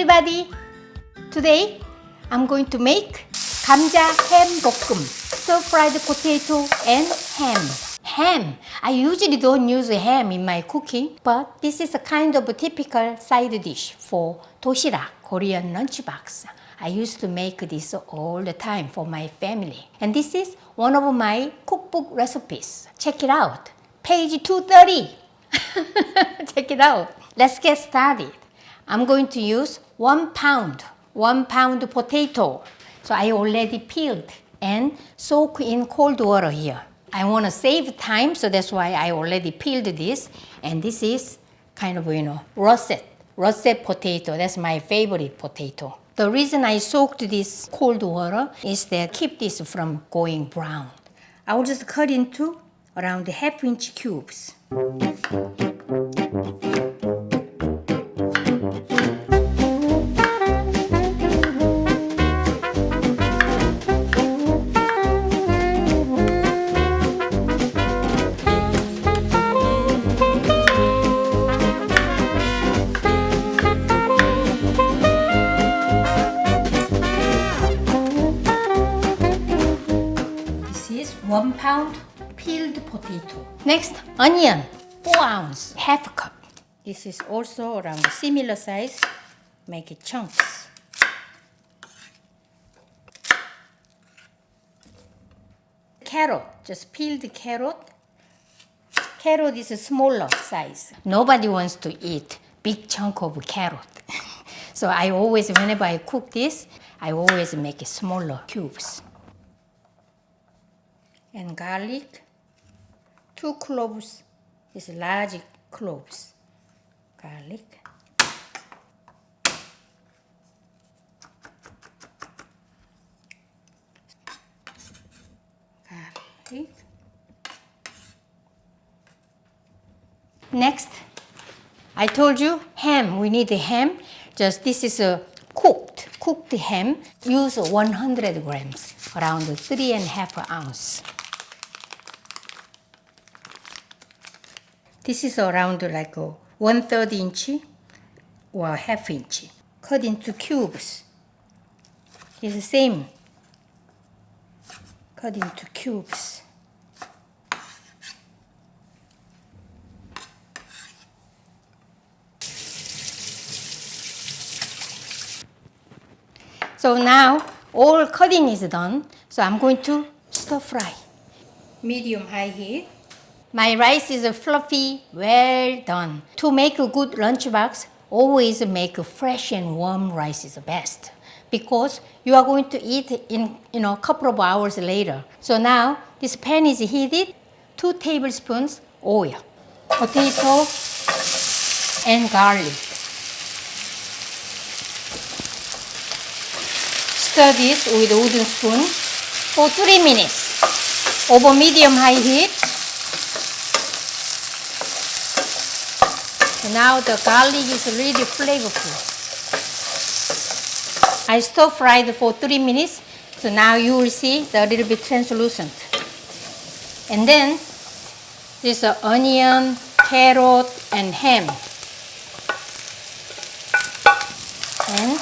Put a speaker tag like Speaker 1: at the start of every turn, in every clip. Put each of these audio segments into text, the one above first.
Speaker 1: everybody! Today I'm going to make 감자 햄 볶음, stir-fried potato and ham. Ham. I usually don't use ham in my cooking, but this is a kind of a typical side dish for doshira, Korean lunchbox. I used to make this all the time for my family. And this is one of my cookbook recipes. Check it out. Page 230. Check it out. Let's get started. I'm going to use 1 pound potato. So I already peeled and soak in cold water here. I want to save time, so that's why I already peeled this. And this is kind of, russet potato. That's my favorite potato. The reason I soaked this cold water is that keep this from going brown. I will just cut into around half-inch cubes. This is 1 pound peeled potato. Next, onion, 4 ounce, half cup. This is also around similar size. Make it chunks. Carrot, just peeled carrot. Carrot is a smaller size. Nobody wants to eat big chunk of carrot. So I always, whenever I cook this, I always make it smaller cubes. And garlic, 2 cloves, this large cloves. Garlic. Garlic. Next, I told you ham, we need a ham. Just this is a cooked ham. Use 100 grams, around 3.5 ounces. This is around like a 1/3 inch or ½ inch. Cut into cubes. It's the same. Cut into cubes. So now all cutting is done. So I'm going to stir fry. Medium-high heat. My rice is fluffy, well done. To make a good lunchbox, always make fresh and warm rice is the best, because you are going to eat in a couple of hours later. So now this pan is heated. 2 tablespoons oil, potato and garlic. Stir this with a wooden spoon for 3 minutes over medium-high heat. So now the garlic is really flavorful. I stir fried for 3 minutes, so now you will see they're a little bit translucent. And then this onion, carrot, and ham. And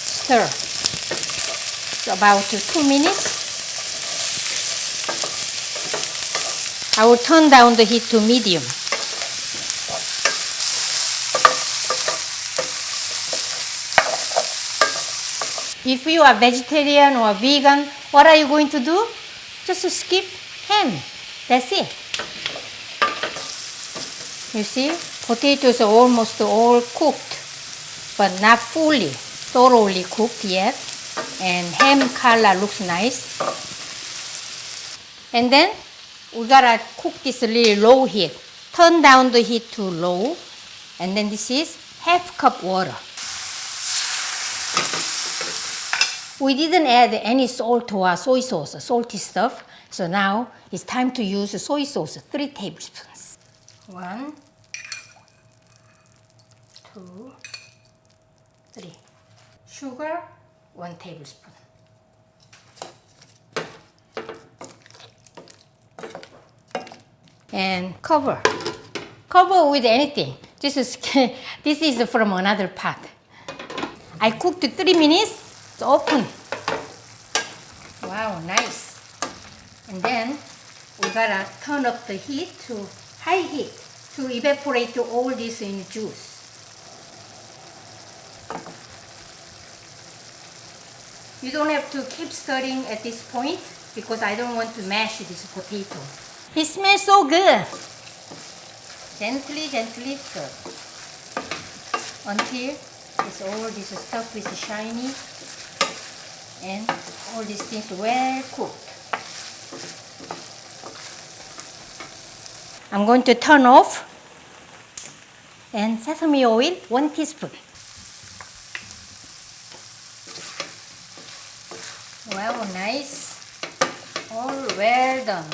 Speaker 1: stir. So about 2 minutes. I will turn down the heat to medium. If you are vegetarian or vegan, what are you going to do? Just skip ham. That's it. You see, potatoes are almost all cooked, but not fully, thoroughly cooked yet. And ham color looks nice. And then we gotta cook this a little low heat. Turn down the heat to low. And then this is ½ cup water. We didn't add any salt or soy sauce, salty stuff. So now it's time to use soy sauce, 3 tablespoons. 1, 2, 3. Sugar, 1 tablespoon. And cover with anything. This is from another pot. I cooked 3 minutes. It's open. Wow, nice. And then we gotta turn up the heat to high heat to evaporate all this in juice. You don't have to keep stirring at this point because I don't want to mash this potato. It smells so good. Gently, gently stir until all this stuff is shiny and all these things well cooked. I'm going to turn off and sesame oil 1 teaspoon. Wow, nice. All well done.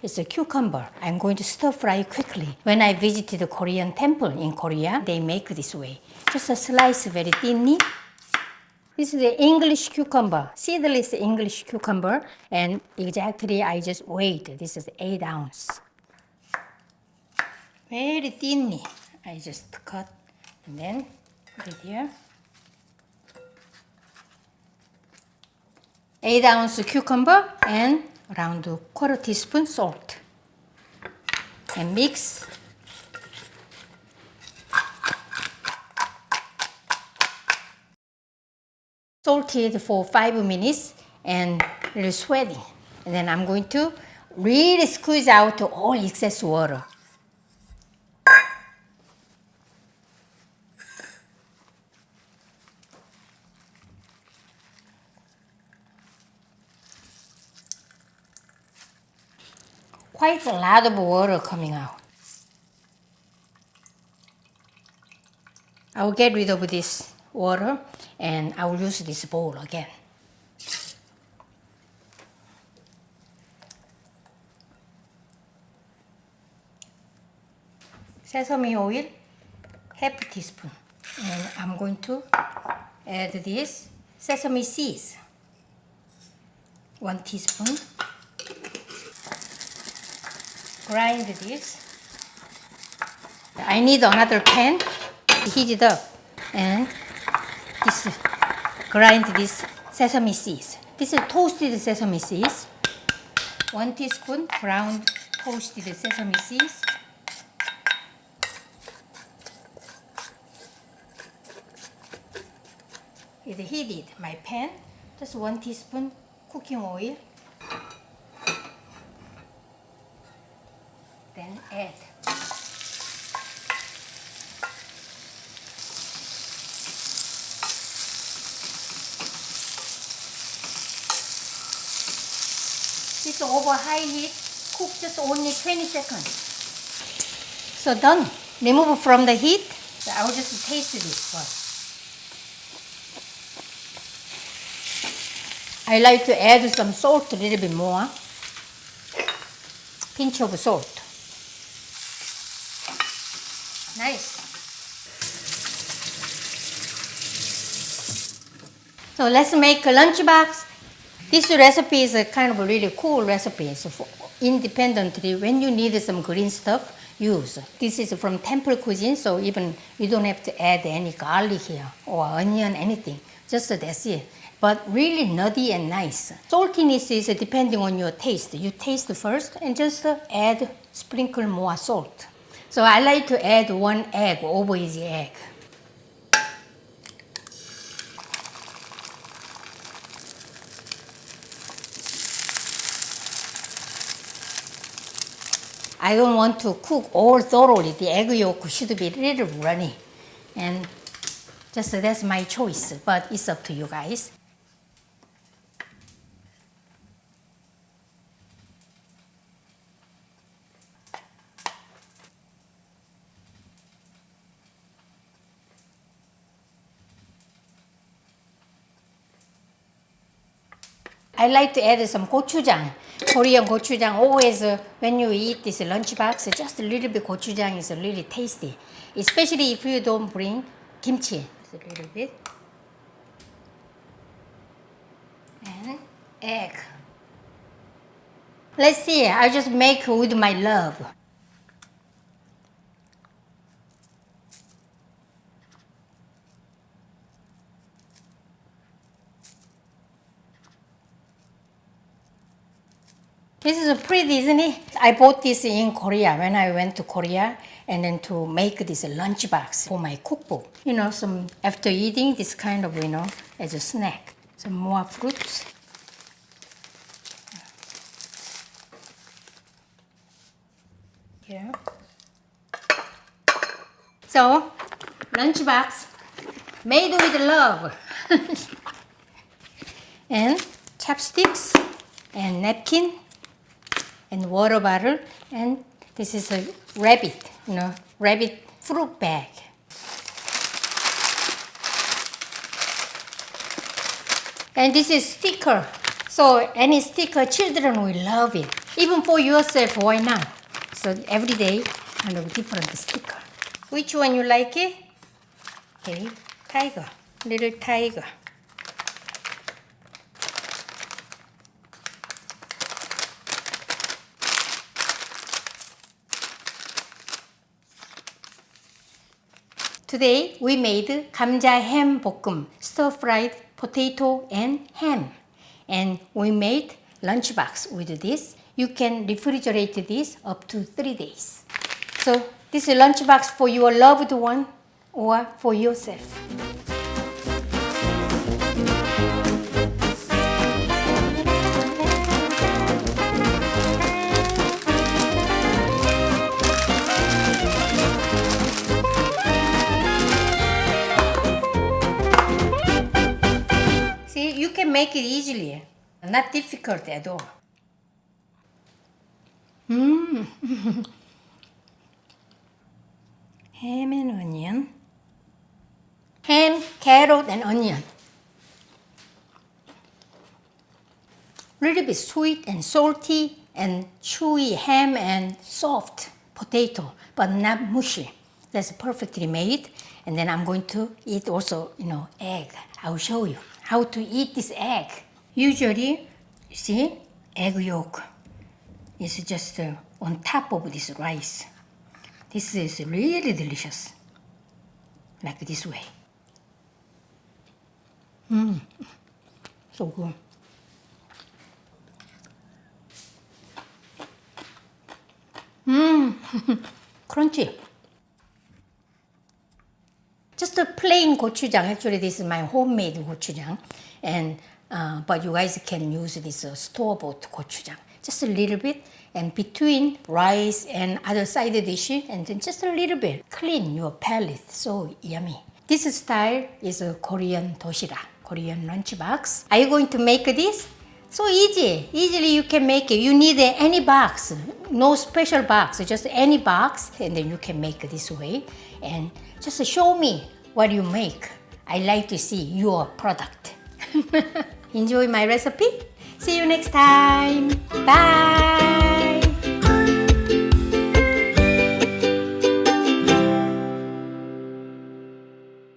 Speaker 1: It's a cucumber. I'm going to stir fry quickly. When I visited the Korean temple in Korea, they make this way. Just a slice very thinly. This is the English cucumber, seedless English cucumber, and exactly I just weighed. This is 8 ounces. Very thinly, I just cut and then put it here. 8 ounce cucumber and around a quarter teaspoon salt. And mix. Salted for 5 minutes and a little sweaty. And then I'm going to really squeeze out all excess water. Quite a lot of water coming out. I will get rid of this water and I will use this bowl again. Sesame oil, half teaspoon. And I'm going to add this sesame seeds, 1 teaspoon. Grind this. I need another pan to heat it up and grind this sesame seeds. This is toasted sesame seeds. 1 teaspoon ground toasted sesame seeds. It heated my pan. Just 1 teaspoon cooking oil. Then add this over high heat, cook just only 20 seconds. So done. Remove from the heat. So I will just taste this first. I like to add some salt a little bit more. Pinch of salt. Nice. So let's make a lunchbox. This recipe is a kind of a really cool recipe. So for independently, when you need some green stuff, use. This is from temple cuisine, so even you don't have to add any garlic here or onion, anything. Just that's it. But really nutty and nice. Saltiness is depending on your taste. You taste first and just add, sprinkle more salt. So I like to add 1 egg, over easy egg. I don't want to cook all thoroughly. The egg yolk should be a little runny. And just that's my choice, but it's up to you guys. I like to add some gochujang. Korean gochujang, always when you eat this lunchbox, just a little bit gochujang is really tasty. Especially if you don't bring kimchi. Just a little bit. And egg. Let's see, I just make with my love. This is pretty, isn't it? I bought this in Korea when I went to Korea, and then to make this lunchbox for my cookbook. You know, some after eating this kind of, as a snack. Some more fruits. Here. So, lunchbox made with love. And chopsticks and napkin and water bottle, and this is a rabbit, rabbit fruit bag. And this is sticker. So any sticker, children will love it. Even for yourself, why not? So every day, kind of different sticker. Which one you like it? Okay, tiger, little tiger. Today we made 감자 ham 볶음, stir-fried potato and ham. And we made lunchbox with this. You can refrigerate this up to 3 days. So this is a lunchbox for your loved one or for yourself. See, you can make it easily, not difficult at all. Ham and onion. Ham, carrot, and onion. Little bit sweet and salty and chewy ham and soft potato, but not mushy. That's perfectly made. And then I'm going to eat also, egg. I'll show you how to eat this egg. Usually, you see, egg yolk is just on top of this rice. This is really delicious, like this way. So good. Crunchy. Just a plain gochujang. Actually, this is my homemade gochujang, and but you guys can use this store-bought gochujang. Just a little bit, and between rice and other side dishes, and then just a little bit. Clean your palate. So yummy. This style is a Korean doshira, Korean lunchbox. Are you going to make this? So easy. Easily you can make it. You need any box. No special box. Just any box, and then you can make it this way. And just show me what you make. I like to see your product. Enjoy my recipe. See you next time. Bye.